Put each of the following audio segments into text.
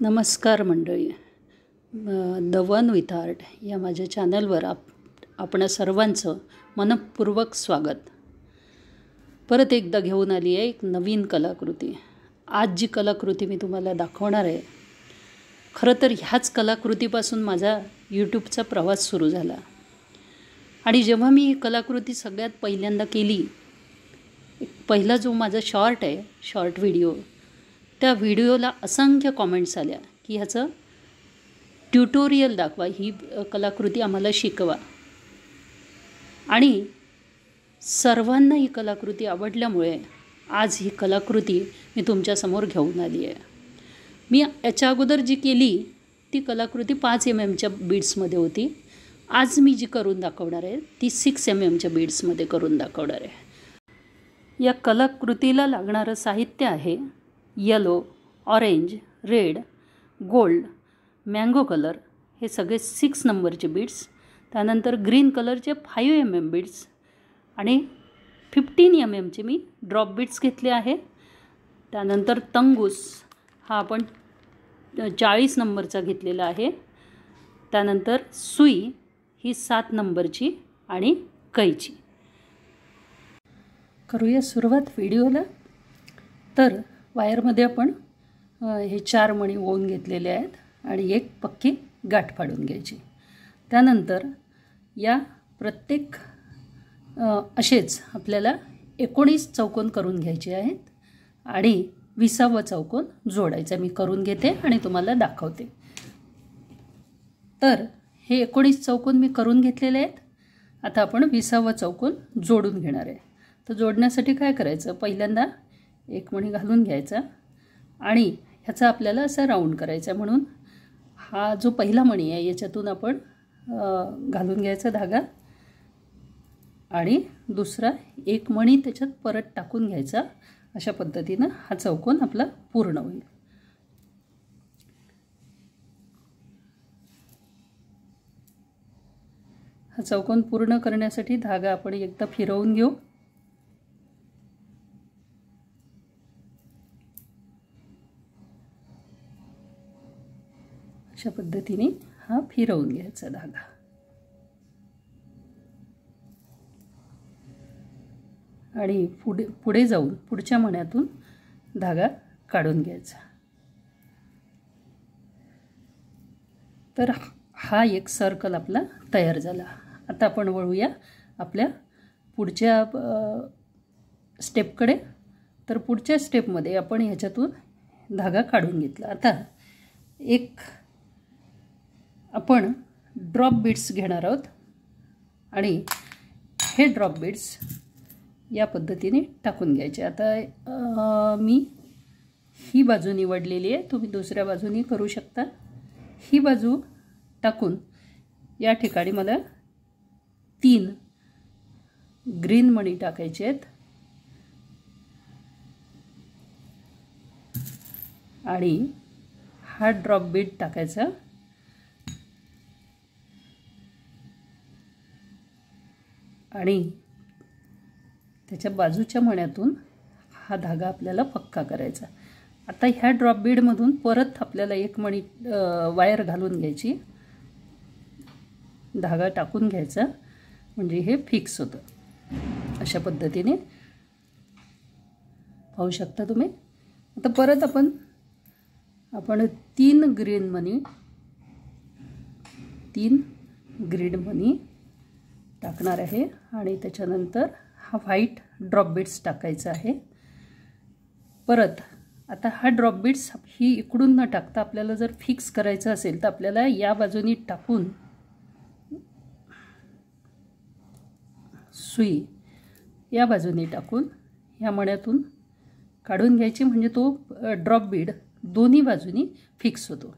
नमस्कार मंडळी. The one with art या माझ्या चॅनलवर आपणा सर्वांचं मनपूर्वक स्वागत. परत एकदा घेऊन आली आहे एक नवीन कलाकृती. आज जी कलाकृती मी तुम्हाला दाखवणार आहे, खरं तर ह्याच कलाकृतीपासून माझा यूट्यूबचा प्रवास सुरू झाला. आणि जेव्हा मी ही कलाकृती सगळ्यात पहिल्यांदा केली, पहिला जो माझा शॉर्ट व्हिडिओ, त्या व्हिडिओला असंख्य कॉमेंट्स आल्या की ह्याचं ट्युटोरियल दाखवा, ही कलाकृती आम्हाला शिकवा. आणि सर्वांना ही कलाकृती आवडल्यामुळे आज ही कलाकृती मी तुमच्यासमोर घेऊन आली आहे. मी याच्या अगोदर जी केली ती कलाकृती 5 mm बीड्समध्ये होती. आज मी जी करून दाखवणार आहे ती 6 mm बीड्समध्ये करून दाखवणार आहे. या कलाकृतीला लागणारं साहित्य आहे yellow, orange, red, gold, mango colour, हे सगळे 6 नंबरचे बीड्स. त्यानंतर ग्रीन कलरचे 5 mm बीड्स आणि 15 mm मी ड्रॉप बीड्स घेतले आहे. त्यानंतर तंगूस हा आपण 40 नंबरचा घेतलेला आहे. त्यानंतर सुई ही 7 नंबरची आणि कैची. करूया सुरुवात व्हिडिओला. तर वायरमध्ये आपण हे 4 मणी ओवून घेतलेले आहेत आणि एक पक्की गाठ पाडून घ्यायची. त्यानंतर या प्रत्येक असेच आपल्याला 19 चौकोन करून घ्यायचे आहेत आणि 20वा चौकोन जोडायचा. मी करून घेते आणि तुम्हाला दाखवते. तर हे 19 चौकोन मी करून घेतलेले आहेत. आता आपण 20वा चौकोन जोडून घेणार आहे. तर जोडण्यासाठी काय करायचं, पहिल्यांदा एक मणी घालून घ्यायचा आणि ह्याचा आपल्याला असा राऊंड करायचा. म्हणून हा जो पहिला मणी आहे याच्यातून आपण घालून घ्यायचा धागा आणि दुसरा एक मणी त्याच्यात परत टाकून घ्यायचा. अशा पद्धतीनं हा चौकोन आपला पूर्ण होईल. हा चौकोन पूर्ण करण्यासाठी धागा आपण एकदा फिरवून घेऊ. अशा पद्धतीने हा फिरवून घ्यायचा धागा. आणि पुढे जाऊन पुढच्या मण्यातून धागा काढून घ्यायचा. तर हा एक सर्कल आपला तयार झाला. आता आपण वळूया आपल्या पुढच्या स्टेपकडे. तर पुढच्या स्टेपमध्ये आपण ह्याच्यातून धागा काढून घेतला. आता एक आपण ड्रॉप बीड्स घेणार आहोत आणि हे ड्रॉप बीड्स या पद्धतीने टाकून घ्यायचे. आता मी ही बाजू निवडलेली आहे, तुम्ही दुसऱ्या बाजूनी करू शकता. ही बाजू टाकून या ठिकाणी मला 3 ग्रीन मणी टाकायचे आहेत आणि हा ड्रॉप बीड टाकायचा आणि त्याच्या बाजूच्या मण्यातून हा धागा आपल्याला पक्का करायचा. आता ह्या ड्रॉप बीडमधून परत आपल्याला एक मणी वायर घालून घ्यायची, धागा टाकून घ्यायचा, म्हणजे हे फिक्स होतं. अशा पद्धतीने पाहू शकता तुम्ही. आता परत आपण 3 ग्रीन मणी टाकणार आहे आणि त्याच्यानंतर हा व्हाईट ड्रॉप बीड्स टाकायचा आहे. परत आता हा ड्रॉप बीड्स ही इकडून न टाकता आपल्याला जर फिक्स करायचं असेल तर आपल्याला या बाजूनी टाकून सुई या बाजूनी टाकून ह्या मण्यातून काढून घ्यायची, म्हणजे तो ड्रॉप बीड दोन्ही बाजूनी फिक्स होतो.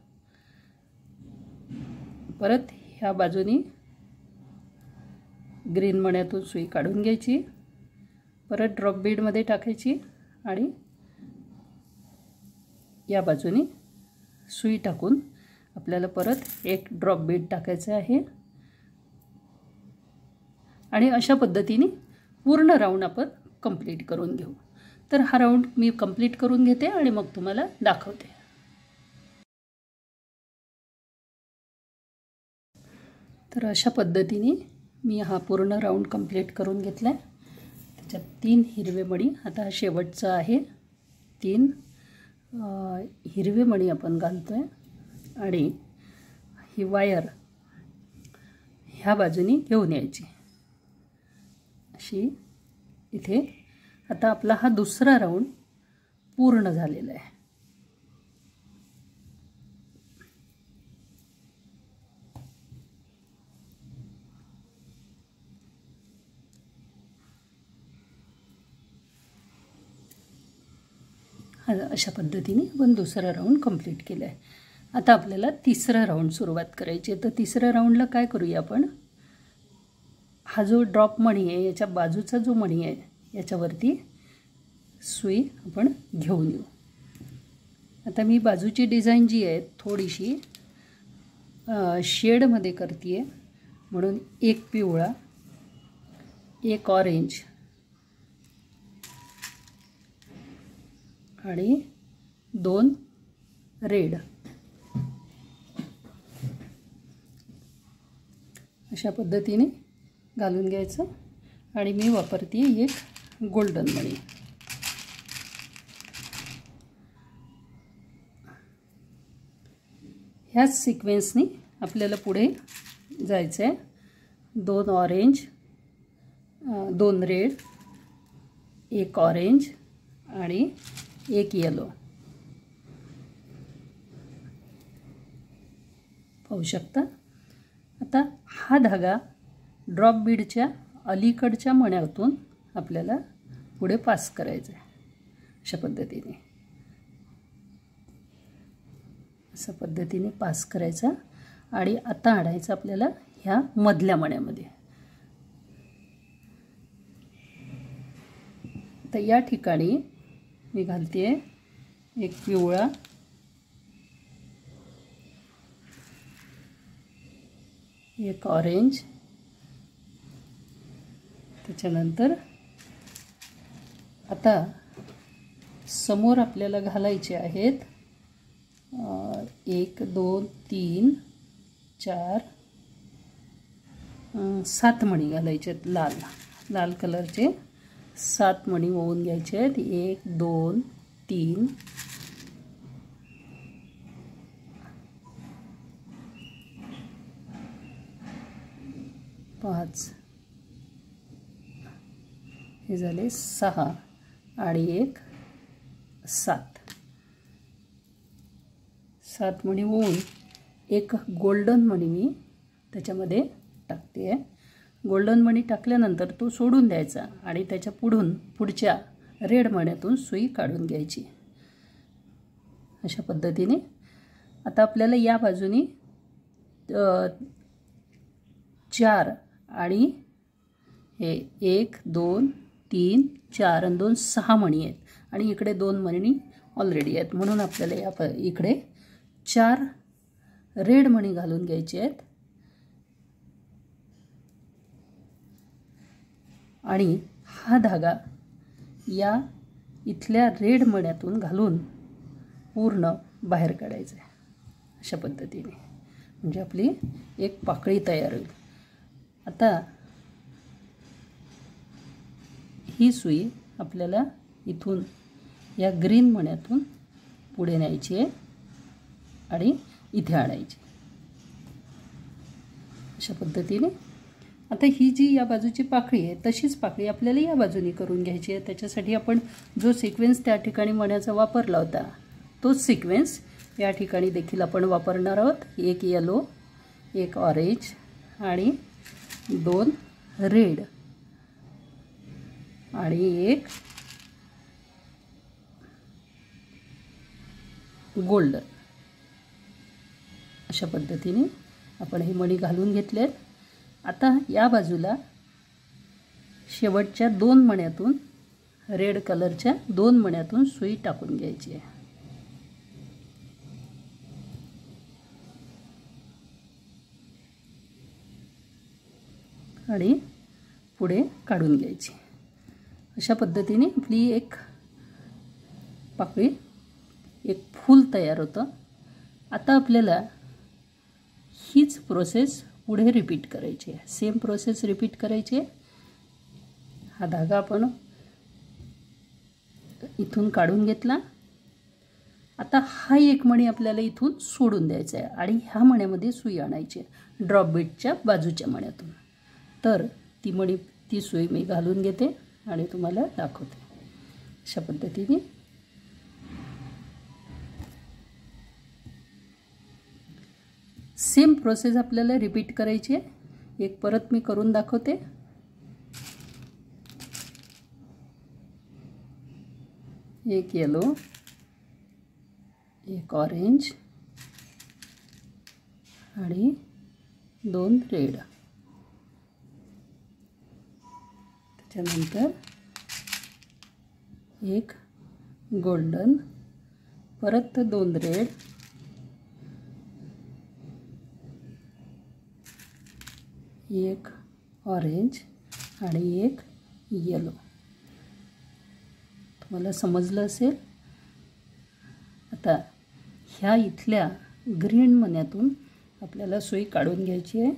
परत ह्या बाजूनी ग्रीन मण्यातून सुई काढून घ्यायची, परत ड्रॉप बीडमध्ये टाकायची आणि या बाजूनी सुई टाकून आपल्याला परत एक ड्रॉप बीड टाकायचं आहे. आणि अशा पद्धतीने पूर्ण राऊंड आपण कंप्लीट करून घेऊ. तर हा राऊंड मी कंप्लीट करून घेते आणि मग तुम्हाला दाखवते. तर अशा पद्धतीने मी हा पूर्ण राऊंड कंप्लीट करून घेतला आहे. त्याच्यात 3 हिरवे मणी. आता हा शेवटचा आहे. 3 हिरवे मणी आपण घालतो आहे आणि ही वायर ह्या बाजूनी घेऊन यायची अशी इथे. आता आपला हा दुसरा राऊंड पूर्ण झालेला आहे. अशा पद्धतीने आपण दुसरा राऊंड कंप्लीट केला आहे. आता आपल्याला तिसरा राऊंड सुरुवात करायची आहे. तर तिसऱ्या राऊंडला काय करूया आपण, हा जो ड्रॉप मणी आहे याच्या बाजूचा जो मणी आहे याच्यावरती सुई आपण घेऊन येऊ. आता मी बाजूची डिझाईन जी आहे थोडीशी शेडमध्ये करते आहे, म्हणून एक पिवळा, एक ऑरेंज आणि 2 रेड अशा पद्धतीने घालून घ्यायचं. आणि मी वापरते एक गोल्डन मणी. ह्याच सिक्वेन्सनी आपल्याला पुढे जायचं आहे. 2 ऑरेंज, 2 रेड, एक ऑरेंज आणि एक येलो. पाहू शकता. आता हा धागा ड्रॉप बीडच्या अलीकडच्या मण्यातून आपल्याला पुढे पास करायचा आहे. अशा पद्धतीने पास करायचा आणि आता आणायचं आपल्याला ह्या मधल्या मण्यामध्ये. तर या ठिकाणी मी घालते एक पिवळा, एक ऑरेंज, त्याच्यानंतर आता समोर आपल्याला घालायचे आहेत 1 2 3 4 7 मणी घालायचे आहेत. लाल कलरचे 7 मणी ओवून घ्यायचे आहेत. 1 2 3 5 हे झाले 6 आणि एक 7 मणी ओवून एक गोल्डन मणी मी त्याच्यामध्ये टाकते आहे. गोल्डन मणी टाकल्यानंतर तो सोडून द्यायचा आणि त्याच्या पुढच्या रेड मण्यातून सुई काढून घ्यायची अशा पद्धतीने. आता आपल्याला या बाजूनी 4 आणि हे 1 2 3 4 आणि 2 6 मणी आहेत आणि इकडे 2 मणी ऑलरेडी आहेत, म्हणून आपल्याला या इकडे 4 रेड मणी घालून घ्यायचे आहेत आणि हा धागा या इथल्या रेड मण्यातून घालून पूर्ण बाहेर काढायचा आहे अशा पद्धतीने. म्हणजे आपली एक पाकळी तयार होईल. आता ही सुई आपल्याला इथून या ग्रीन मण्यातून पुढे न्यायची आहे आणि इथे आणायची अशा पद्धतीने. आता ही जी या बाजूची पाकळी आहे तशीच पाकळी आपल्याला या बाजूने करून घ्यायची आहे. त्याच्यासाठी आपण जो सिक्वेन्स त्या ठिकाणी मण्याचा वापरला होता तोच सिक्वेन्स या ठिकाणी देखील आपण वापरणार आहोत. एक येलो, एक ऑरेंज आणि 2 रेड आणि एक गोल्डन अशा पद्धतीने आपण हे मणी घालून घेतले आहेत. आता या बाजूला शेवटच्या 2 मण्यातून रेड कलरच्या 2 मण्यातून सुई टाकून घ्यायची आहे आणि पुढे काढून घ्यायची. अशा पद्धतीने आपली एक पाकळी, एक फूल तयार होतं. आता आपल्याला हीच प्रोसेस पुढे रिपीट करायची आहे. सेम प्रोसेस रिपीट करायची आहे. हा धागा आपण इथून काढून घेतला. आता हा एक मणी आपल्याला इथून सोडून द्यायचा आहे आणि ह्या मण्यामध्ये सुई आणायची आहे ड्रॉप बीटच्या बाजूच्या मण्यातून. तर ती सुई मी घालून घेते आणि तुम्हाला दाखवते. अशा पद्धतीने सेम प्रोसेस आपल्याला रिपीट करायची आहे. एक परत मी करून दाखवते. एक येलो, एक ऑरेंज आणि 2 रेड. त्याच्यानंतर एक गोल्डन, परत 2 रेड, एक ऑरेंज आणि एक येलो. तुम्हाला समजलं असेल. आता ह्या इथल्या ग्रीन मण्यातून आपल्याला सुई काढून घ्यायची आहे.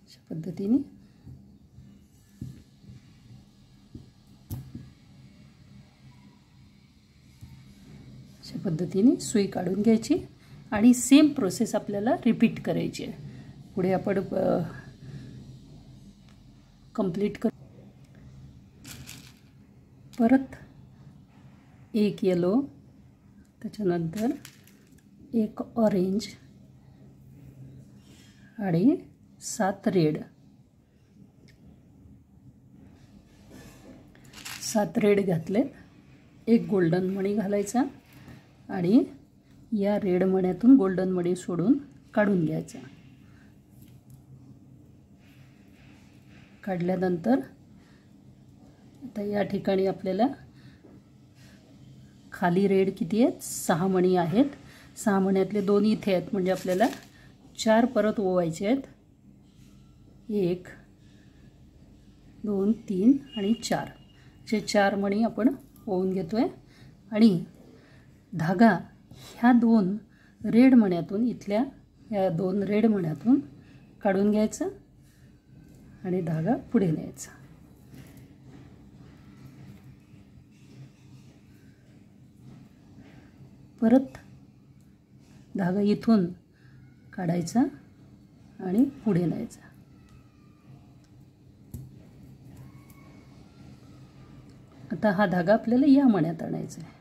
अशा पद्धतीने सुई काढून घ्यायची आणि सेम प्रोसेस आपल्याला रिपीट करायची आहे. पुढे आपण कंप्लीट कर. परत एक येलो, त्याच्यानंतर एक ऑरेंज आणि 7 रेड. 7 रेड घातले. एक गोल्डन मणी घालायचा आणि या रेड मण्यातून गोल्डन मणी सोडून काढून घ्यायचा. काढल्यानंतर आता या ठिकाणी आपल्याला खाली रेड किती आहेत? 6 मणी आहेत. 6 मण्यातले 2 इथे आहेत, म्हणजे आपल्याला 4 परत ओवायचे आहेत. 1 2 3 आणि 4 असे 4 मणी आपण ओवून घेतोय आणि धागा ह्या 2 रेड मण्यातून, इथल्या या 2 रेड मण्यातून काढून घ्यायचा आणि धागा पुढे न्यायचा. परत धागा इथून काढायचा आणि पुढे न्यायचा. आता हा धागा आपल्याला या मण्यात आणायचा आहे.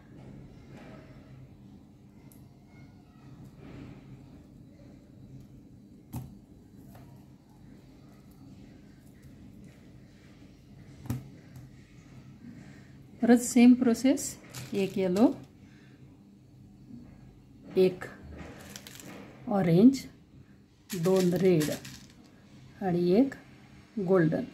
परत सेम प्रोसेस. एक येलो, एक ऑरेंज, 2 रेड आणि एक गोल्डन.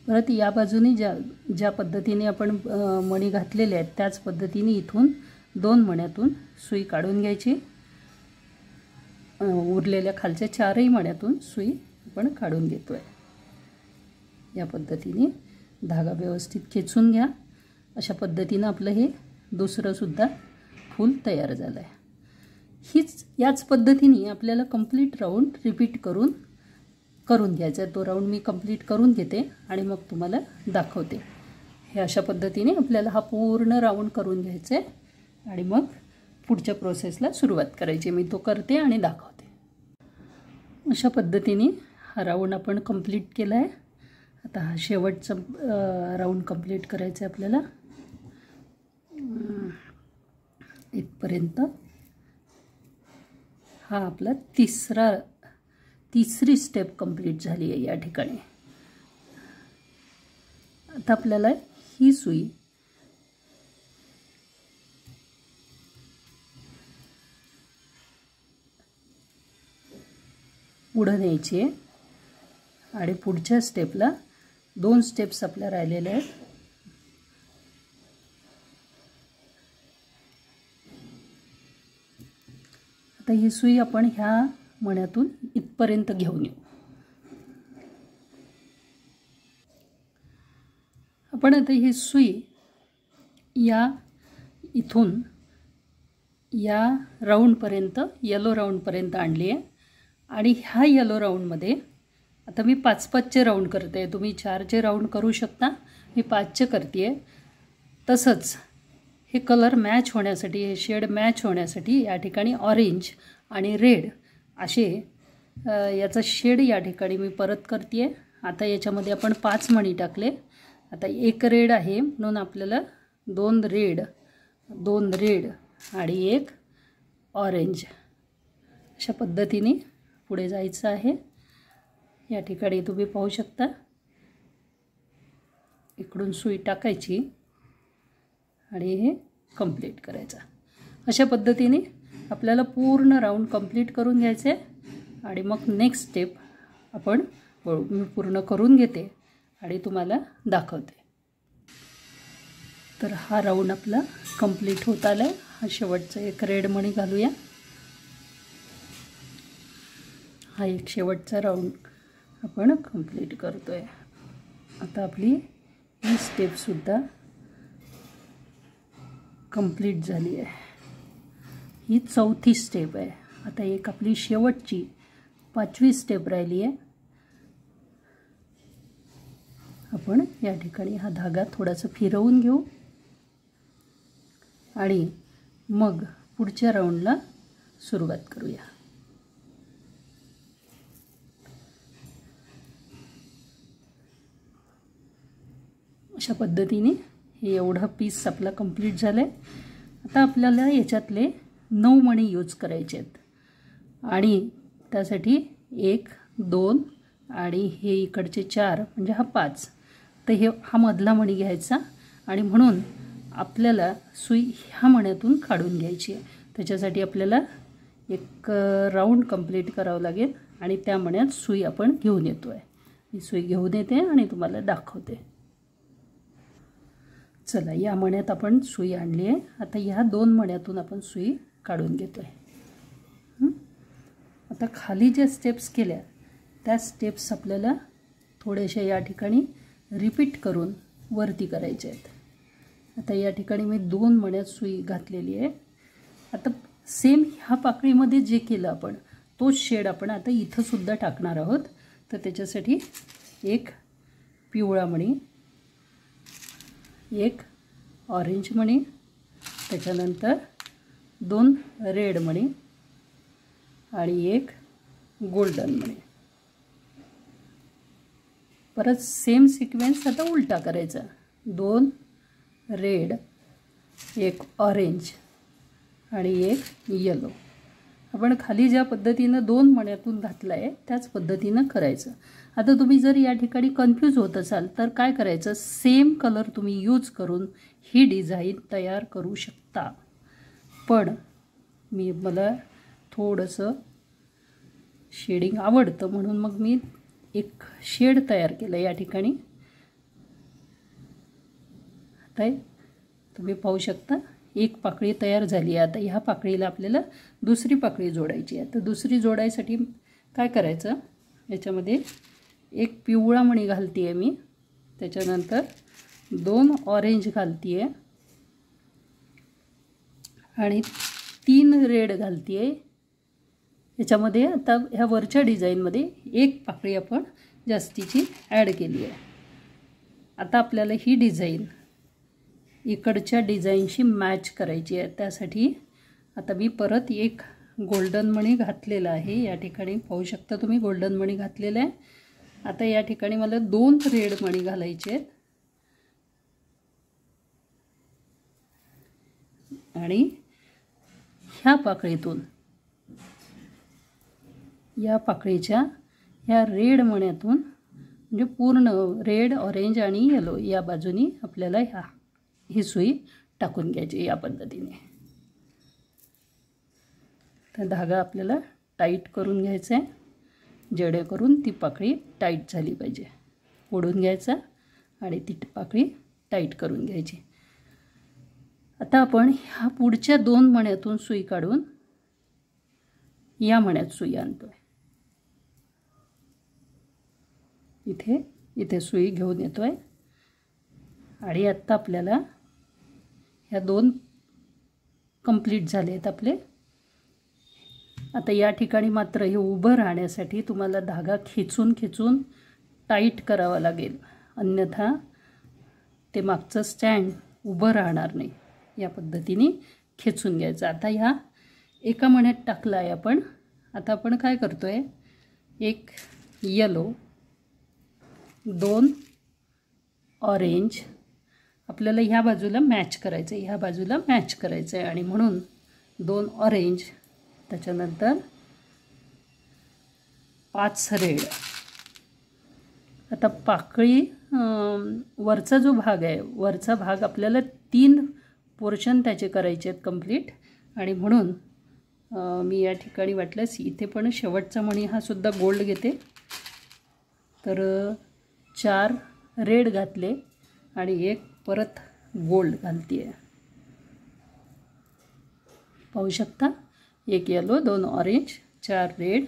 परत या बाजूने ज्या पद्धतीने आपण मणी घातलेले आहेत त्याच पद्धतीने इथून 2 मण्यातून सुई काढून घ्यायची. उरलेल्या खालच्या 4ही मण्यातून सुई आपण काढून घेतोय. या पद्धतीने धागा व्यवस्थित खेचून घ्या. अशा पद्धतीने आपलं हे दुसरं सुद्धा फूल तयार झालं आहे. याच पद्धतीने आपल्याला कंप्लीट राऊंड रिपीट करून घ्यायचा आहे. तो राऊंड मी कंप्लीट करून घेते आणि मग तुम्हाला दाखवते. हे अशा पद्धतीने आपल्याला हा पूर्ण राऊंड करून घ्यायचा आहे आणि मग पुढच्या प्रोसेसला सुरुवात करायची. मी तो करते आणि दाखवते. अशा पद्धतीने हा राऊंड आपण कंप्लीट केला आहे. आता हा शेवटचा राऊंड कंप्लीट करायचा आहे आपल्याला. इथपर्यंत हा आपला तिसरी स्टेप कंप्लीट झाली आहे या ठिकाणी. आता आपल्याला ही सुई पुढे न्यायची आहे आणि पुढच्या स्टेपला 2 स्टेप्स आपल्या राहिलेल्या आहेत. आता ही सुई आपण ह्या मण्यातून इथपर्यंत घेऊन येऊ. आपण आता ही सुई या इथून या राऊंडपर्यंत, येलो राऊंडपर्यंत आणली आहे आणि ह्या येलो राऊंडमध्ये आता मी 5-5चे राऊंड करते आहे. तुम्ही 4चे राऊंड करू शकता, मी 5चे करते आहे. तसंच हे कलर मॅच होण्यासाठी, हे शेड मॅच होण्यासाठी या ठिकाणी ऑरेंज आणि रेड असे याचा शेड या ठिकाणी मी परत करते आहे. आता याच्यामध्ये आपण 5 मणी टाकले. आता एक रेड आहे म्हणून आपल्याला 2 रेड आणि एक ऑरेंज अशा पद्धतीने पुढे जायचं आहे. या ठिकाणी तुम्ही पाहू शकता, इकडून सुई टाकायची आणि हे कंप्लीट करायचं. अशा पद्धतीने आपल्याला पूर्ण राऊंड कंप्लीट करून घ्यायचे आणि मग नेक्स्ट स्टेप आपण मी पूर्ण करून घेते आणि तुम्हाला दाखवते. तर हा राऊंड आपला कंप्लीट होत आला आहे. हा शेवटचा एक रेड मणी घालूया. हा एक शेवटचा राऊंड आपण कंप्लीट करतो आहे. आता आपली ही स्टेपसुद्धा कंप्लीट झाली आहे. ही 4थी स्टेप आहे. आता एक आपली शेवटची 5वी स्टेप राहिली आहे. आपण या ठिकाणी हा धागा थोडासा फिरवून घेऊ आणि मग पुढच्या राऊंडला सुरुवात करूया. अशा पद्धतीने हे एवढा पीस आपला कंप्लीट झाला आहे. आता आपल्याला याच्यातले 9 मणी यूज करायचे आहेत आणि त्यासाठी 1, 2 आणि हे इकडचे 4 म्हणजे हा 5. तर हा मधला मणी घ्यायचा आणि म्हणून आपल्याला सुई ह्या मण्यातून काढून घ्यायची आहे. त्याच्यासाठी आपल्याला एक राऊंड कंप्लीट करावं लागेल आणि त्या मण्यात सुई आपण घेऊन येतो आहे. मी सुई घेऊन येते आणि तुम्हाला दाखवते. चला, या मण्यात आपण सुई आणली आहे. आता ह्या 2 मण्यातून आपण सुई काढून घेतो आहे. आता खाली ज्या स्टेप्स केल्या त्या स्टेप्स आपल्याला थोड्याशा या ठिकाणी रिपीट करून वरती करायच्या आहेत. आता या ठिकाणी मी 2 मण्यात सुई घातलेली आहे. आता सेम ह्या पाकळीमध्ये जे केलं आपण तोच शेड आपण आता इथं सुद्धा टाकणार आहोत. तर त्याच्यासाठी एक पिवळा मणी, एक ऑरेंज मणी, त्याच्यानंतर 2 रेड मणी आणि एक गोल्डन मणी. परत सेम सिक्वेन्स आता उलटा करायचा. 2 रेड, एक ऑरेंज आणि एक येलो. आपण खाली ज्या पद्धतीनं 2 मण्यातून घातलं आहे त्याच पद्धतीनं करायचं. आता तुम्ही जर या ठिकाणी कन्फ्यूज होत असाल तर काय करायचं, सेम कलर तुम्ही यूज करून ही डिझाईन तयार करू शकता. पण मला थोडंसं शेडिंग आवडतं म्हणून मग मी एक शेड तयार केलं या ठिकाणी. आता तुम्ही पाहू शकता एक पाकळी तयार झाली आहे. आता ह्या पाकळीला आपल्याला दुसरी पाकळी जोडायची आहे. तर दुसरी जोडायसाठी काय करायचं, याच्यामध्ये एक पिवळा मणी घालते आहे मी, त्याच्यानंतर 2 ऑरेंज घालते आहे आणि 3 रेड घालते आहे. याच्यामध्ये आता ह्या वरच्या डिझाईनमध्ये एक पाकळी आपण जास्तीची ॲड केली आहे. आता आपल्याला ही डिझाईन इकडच्या डिझाईनशी मॅच करायची आहे. त्यासाठी आता मी परत एक गोल्डन मणी घातलेला आहे. या ठिकाणी पाहू शकता तुम्ही गोल्डन मणी घातलेला आहे. आता या ठिकाणी मला 2 रेड मणी घालायचे आहेत आणि ह्या पाकळीतून या पाकळीच्या ह्या रेड मण्यातून म्हणजे पूर्ण रेड, ऑरेंज आणि येलो या बाजूनी आपल्याला ही सुई टाकून घ्यायची या पद्धतीने. तर धागा आपल्याला टाईट करून घ्यायचा आहे जेणेकरून ती पाकळी टाईट झाली पाहिजे. ओढून घ्यायचा आणि ती पाकळी टाईट करून घ्यायची. आता आपण ह्या पुढच्या 2 मण्यातून सुई काढून या मण्यात सुई आणतो आहे. इथे सुई घेऊन येतो आहे आणि आत्ता आपल्याला ह्या 2 कंप्लीट झाले आहेत आपले. आता या ठिकाणी मात्र हे उभं राहण्यासाठी तुम्हाला धागा खेचून टाईट करावा लागेल, अन्यथा ते मागचं स्टँड उभं राहणार नाही. या पद्धतीने खेचून घ्यायचं. आता ह्या एका मण्यात टाकला आहे आपण. आता आपण काय करतो आहे, एक येलो, 2 ऑरेंज आपल्याला ह्या बाजूला मॅच करायचं आहे, ह्या बाजूला मॅच करायचं आहे, आणि म्हणून 2 ऑरेंज, त्याच्यानंतर 5 रेड. आता पाकळी वरचा जो भाग आहे, वरचा भाग आपल्याला 3 पोर्शन त्याचे करायचे आहेत कंप्लीट, आणि म्हणून मी या ठिकाणी वाटल्यास इथे पण शेवटचा मणी हा सुद्धा गोल्ड घेते. तर 4 रेड घातले आणि एक परत गोल्ड घालते आहे. पाहू शकता, 1 येलो, 2 ऑरेंज, 4 रेड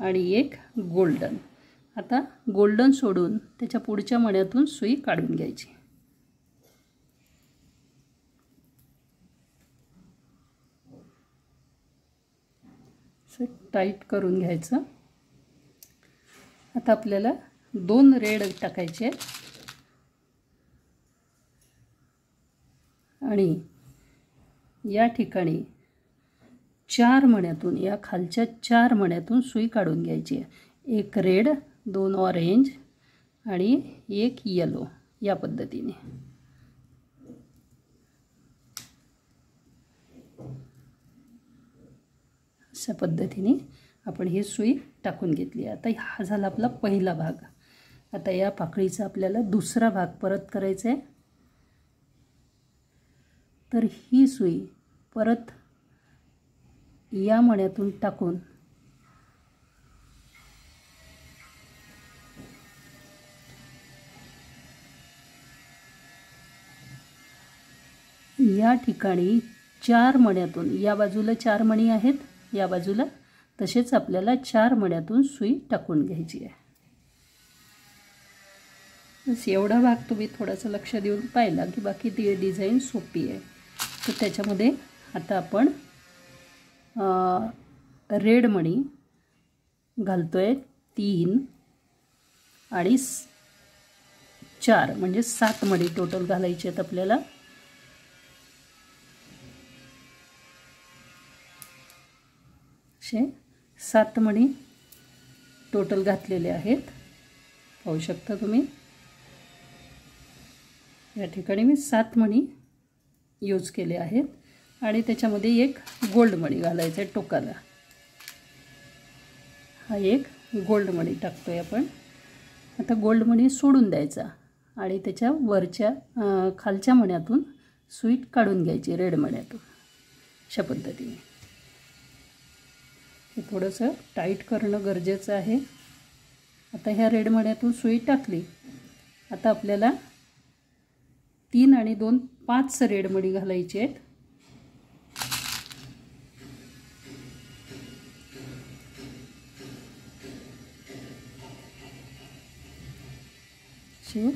आणि 1 गोल्डन. आता गोल्डन सोडून त्याच्या पुढच्या मण्यातून सुई काढून घ्यायची. टाईट करून घ्यायचं. आता आपल्याला 2 रेड टाकायचे आहेत आणि या ठिकाणी 4 मण्यातून, या खालच्या 4 मण्यातून सुई काढून घ्यायची आहे. 1 रेड, 2 ऑरेंज आणि 1 येलो. या पद्धतीने अशा पद्धतीने आपण ही सुई टाकून घेतली. आता हा झाला आपला पहिला भाग. आता या पाकळीचा आपल्याला दुसरा भाग परत करायचा आहे. तर ही सुई परत या मण्यातून टाकून या ठिकाणी 4 मण्यातून, या बाजूला 4 मणी आहेत, या बाजूला तसेच आपल्याला 4 मण्यातून सुई टाकून घ्यायची आहे. बस एवढा भाग तुम्ही थोडासा लक्ष देऊन पाहिला की बाकी ती डिझाईन सोपी आहे. तर त्याच्यामध्ये आता आपण रेड मणी घालतोय 3 आणि 4 म्हणजे 7 मणी टोटल घालायचे आहेत आपल्याला. असे 7 मणी टोटल घातलेले आहेत. पाहू शकता तुम्ही, या ठिकाणी मी 7 मणी यूज केले आहेत आणि त्याच्यामध्ये 1 गोल्ड मणी घालायचा आहे टोकाला. हा 1 गोल्ड मणी टाकतोय आपण. आता गोल्ड मणी सोडून द्यायचा आणि त्याच्या वरच्या खालच्या मण्यातून सुई काढून घ्यायची, रेड मण्यातून. अशा पद्धतीने हे थोडंसं टाईट करणं गरजेचं आहे. आता ह्या रेड मण्यातून सुई टाकली. आता आपल्याला 3 आणि 2 5 रेड मणी घालायचे आहेत. असे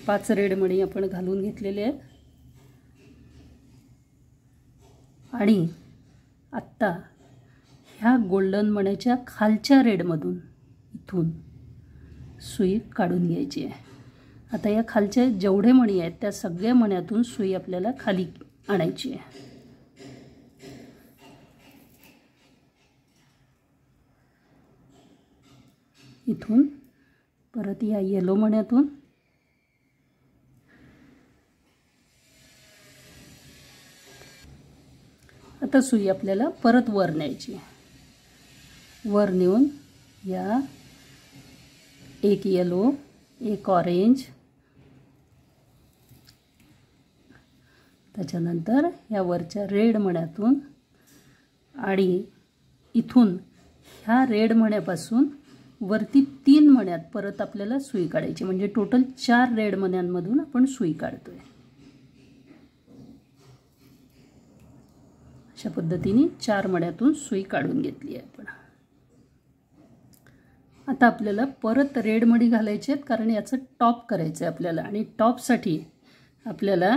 5 रेड मणी आपण घालून घेतलेले आहेत. आणि आत्ता ह्या गोल्डन मण्याच्या खालच्या रेडमधून इथून सुई काढून घ्यायची आहे. आता या खालच्या जेवढे मणी आहेत त्या सगळ्या मण्यातून सुई आपल्याला खाली आणायची आहे. इथून परत या येलो मण्यातून आता सुई आपल्याला परत वर न्यायची. वर नेऊन या 1 येलो, 1 ऑरेंज, त्याच्यानंतर या वरच्या रेड मण्यातून आणि इथून ह्या रेड मण्यापासून वरती 3 मण्यात परत आपल्याला सुई काढायची. म्हणजे टोटल 4 रेड मण्यांमधून आपण सुई काढतोय. अशा पद्धतीने 4 मण्यातून सुई काढून घेतली आहे आपण. आता आपल्याला परत रेड मणी घालायचे आहेत, कारण याचं टॉप करायचं आहे आपल्याला. आणि टॉपसाठी आपल्याला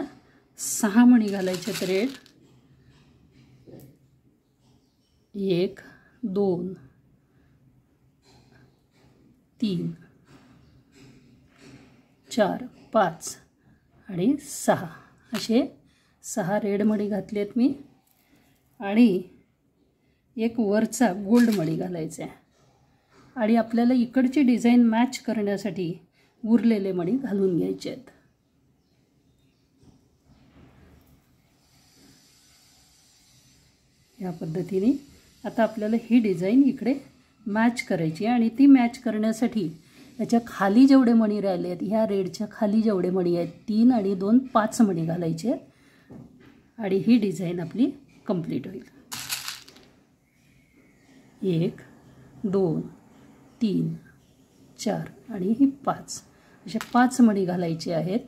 6 मणी घालायचे आहेत रेड. 1 2 3 4 5 आणि 6 असे 6 रेड मणी घातले आहेत मी. आणि एक वरचा गोल्ड मणी घालायचा आहे. आणि आपल्याला इकडची डिझाईन मॅच करण्यासाठी उरलेले मणी घालून घ्यायचे आहेत. या पद्धतीने आता आपल्याला ही डिझाईन इकडे मॅच करायची आहे. आणि ती मॅच करण्यासाठी याच्या खाली जेवढे मणी राहिले आहेत, ह्या रेडच्या खाली जेवढे मणी आहेत 3 आणि 2 5 मणी घालायचे आहेत. आणि ही डिझाईन आपली कंप्लीट होईल. 1 2 3 4 आणि ही 5 असे 5 मणी घालायचे आहेत.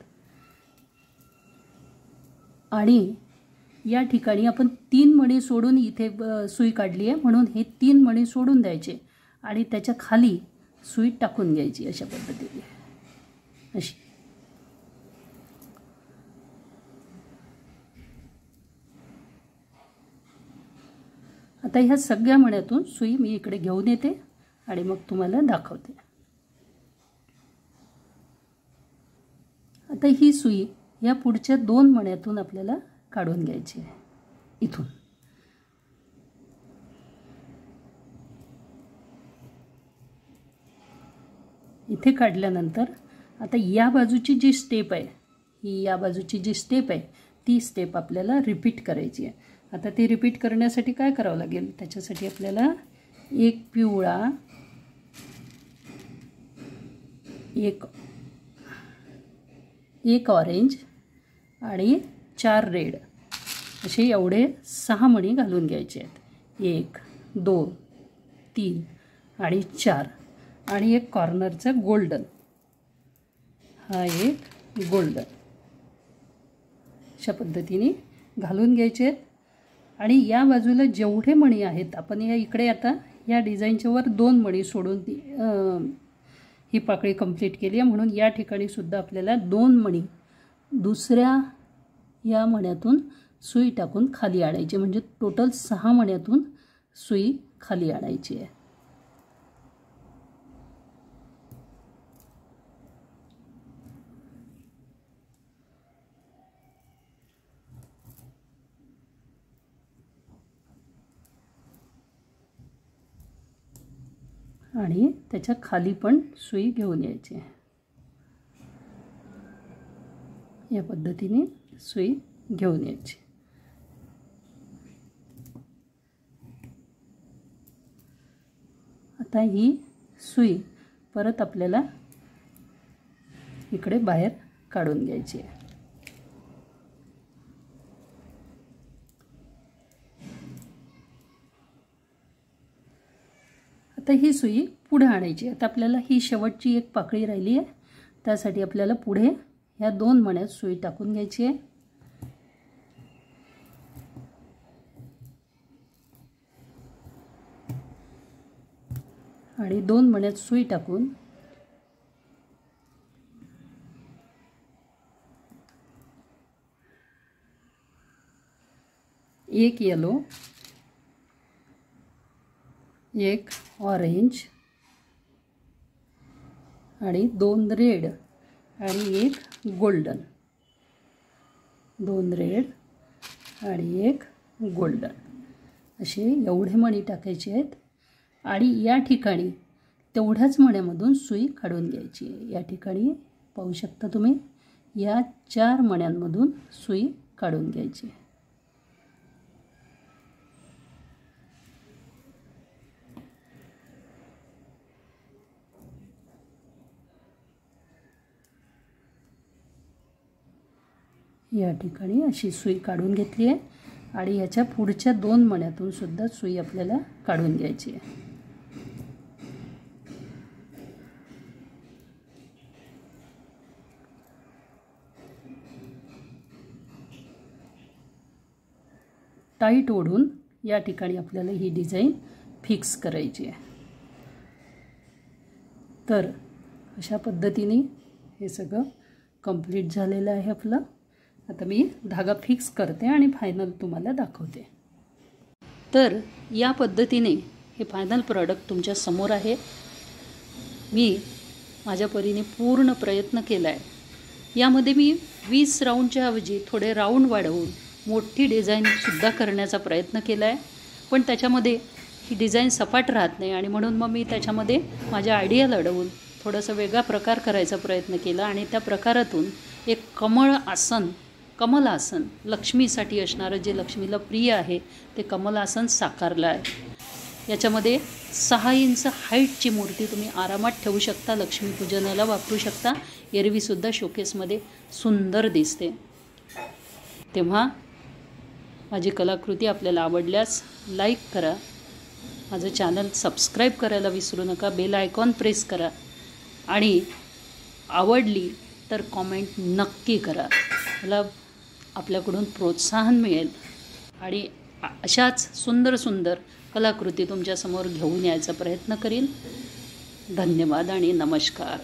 आणि या ठिकाणी आपण 3 मणी सोडून इथे सुई काढली आहे, म्हणून हे 3 मणी सोडून द्यायचे आणि त्याच्या खाली सुई टाकून घ्यायची अशा पद्धतीने. अशी आता ह्या सगळ्या मण्यातून सुई मी इकडे घेऊन येते आणि मग तुम्हाला दाखवते. आता ही सुई या पुढच्या 2 मण्यातून आपल्याला काढून घ्यायची आहे. इथून इथे काढल्यानंतर आता या बाजूची जी स्टेप आहे, ही या बाजूची जी स्टेप आहे ती स्टेप आपल्याला रिपीट करायची आहे. आता ती रिपीट करण्यासाठी काय करावं लागेल, त्याच्यासाठी आपल्याला एक पिवळा, एक ऑरेंज आणि 4 रेड असे एवढे 6 मणी घालून घ्यायचे आहेत. 1 2 3 आणि 4 आणि एक कॉर्नरचा गोल्डन, हा एक गोल्डन अशा पद्धतीने घालून घ्यायचे आहेत. आणि या बाजूला जेवढे मणी आहेत, आपण या इकडे आता या डिझाईनच्या वर 2 मणी सोडून ही पाकळी कंप्लीट केली आहे, म्हणून या ठिकाणी सुद्धा आपल्याला 2 मणी दुसऱ्या या मण्यातून सुई टाकून खाली आणायची. म्हणजे टोटल 6 मण्यातून सुई खाली आणायची आहे. आणि त्याच्या खाली पण सुई घेऊन यायची. या पद्धतीने सुई घेऊन यायची. आता ही सुई परत आपल्याला इकडे बाहेर काढून घ्यायची आहे. आता ही सुई पुढे आणायची. आता आपल्याला ही शेवटची एक पाकळी राहिली आहे, त्यासाठी आपल्याला पुढे ह्या 2 मण्यात सुई टाकून घ्यायची आहे. आणि 2 मण्यात सुई टाकून एक येलो, एक ऑरेंज आणि 2 रेड आणि एक गोल्डन, 2 रेड आणि एक गोल्डन असे एवढे मणी टाकायचे आहेत. आणि या ठिकाणी तेवढ्याच मण्यामधून सुई काढून घ्यायची आहे. या ठिकाणी पाहू शकता तुम्ही, या 4 मण्यांमधून सुई काढून घ्यायची. या ठिकाणी अशी सुई काढून घेतली आहे. आणि याच्या पुढच्या 2 मण्यातून सुद्धा सुई आपल्याला काढून घ्यायची आहे. टाईट ओढून या ठिकाणी आपल्याला ही डिझाईन फिक्स करायची आहे. तर अशा पद्धतीने हे सगळं कंप्लीट झालेलं आहे आपलं. आता मी धागा फिक्स करते आणि फायनल तुम्हाला दाखवते. तर या पद्धतीने हे फायनल प्रॉडक्ट तुमच्या समोर आहे. मी माझ्या परीने पूर्ण प्रयत्न केला आहे. यामध्ये मी 20 राऊंडच्या ऐवजी थोडे राऊंड वाढवून मोठी डिझाईनसुद्धा करण्याचा प्रयत्न केला आहे. पण त्याच्यामध्ये ही डिझाईन सपाट राहत नाही आणि म्हणून मग मी त्याच्यामध्ये माझ्या आयडिया लढवून थोडासा वेगळा प्रकार करायचा प्रयत्न केला आणि त्या प्रकारातून एक कमल आसन लक्ष्मीसाठी असणारं, जे लक्ष्मीला प्रिय आहे ते कमल आसन साकारलं आहे. याच्यामध्ये 6 इंच हाईटची मूर्ती तुम्ही आरामात ठेवू शकता, लक्ष्मीपूजनाला वापरू शकता. एरवीसुद्धा शोकेसमध्ये सुंदर दिसते. तेव्हा माझी कलाकृती आपल्याला आवडल्यास लाईक करा, माझं चॅनल सबस्क्राईब करायला विसरू नका, बेल आयकॉन प्रेस करा आणि आवडली तर कॉमेंट नक्की करा. मला आपल्याकडून प्रोत्साहन मिळेल आणि अशाच सुंदर सुंदर कलाकृती तुमच्यासमोर घेऊन यायचा प्रयत्न करीन. धन्यवाद आणि नमस्कार.